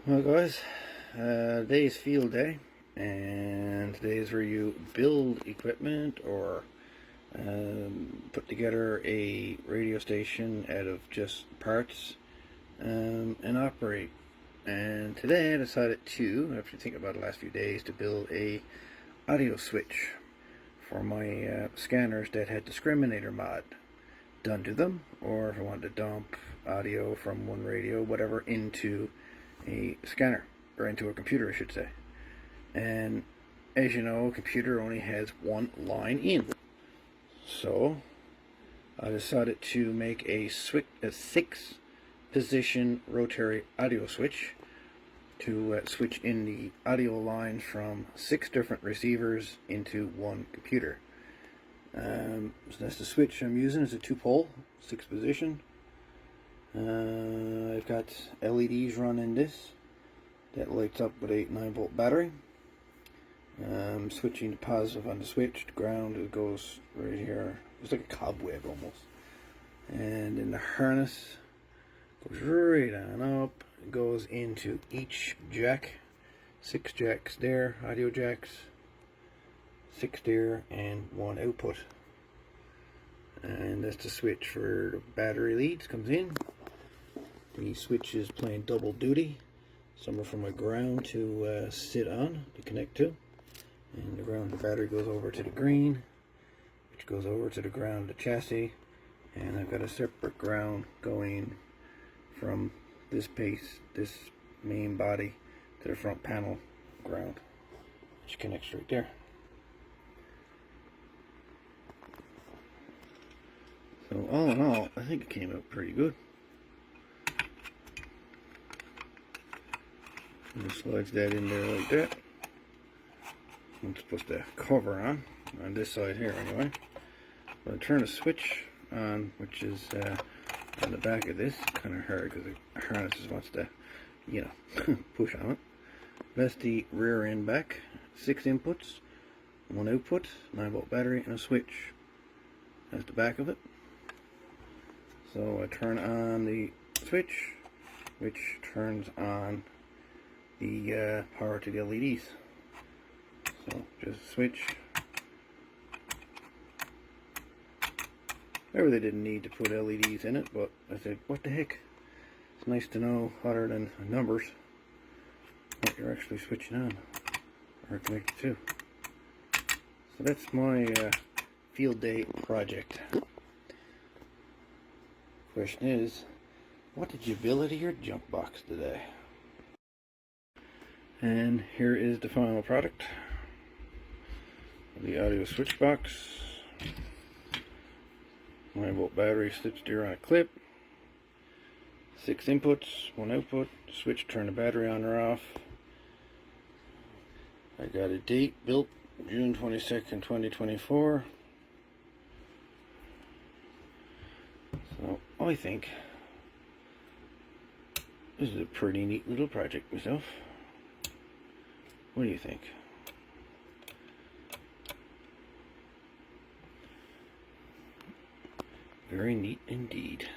Well guys, today is field day, and today is where you build equipment or put together a radio station out of just parts and operate. And today I decided to, after thinking about the last few days, to build a audio switch for my scanners that had discriminator mod done to them, or if I wanted to dump audio from one radio, whatever, into a scanner, or into a computer I should say. And as you know, a computer only has one line in, so I decided to make a 6 position rotary audio switch to switch in the audio lines from 6 different receivers into one computer. So that's the switch I'm using. It's a 2-pole 6 position. I've got LEDs running this that lights up with a 9-volt battery. Switching to positive on the switch, to ground, it goes right here. It's like a cobweb almost. And then the harness goes right on up. It goes into each jack. 6 jacks there, audio jacks, 6 there, and 1 output. And that's the switch for the battery leads. Comes in. The switch is playing double duty. Some are from a ground to sit on, to connect to. And the ground, the battery goes over to the green, which goes over to the ground of the chassis. And I've got a separate ground going from this base, this main body, to the front panel ground, which connects right there. So all in all, I think it came out pretty good. And it slides that in there like that. I'm supposed to cover on this side here anyway. But I turn the switch on, which is on the back of this. Kind of hard because the harness just wants to, you know, push on it. That's the rear end back. 6 inputs, 1 output, 9-volt battery, and a switch. That's the back of it. So I turn on the switch, which turns on the power to the LEDs. So just switch. I really didn't need to put LEDs in it, but I said, what the heck? It's nice to know, other than numbers, what you're actually switching on or connected to. So that's my field day project. Question is, what did you build out of your junk box today? And here is the final product. The audio switch box. 9-volt battery, slip steer on a clip. 6 inputs, 1 output. Switch to turn the battery on or off. I got a date, built June 22nd, 2024. So I think this is a pretty neat little project myself. What do you think? Very neat indeed.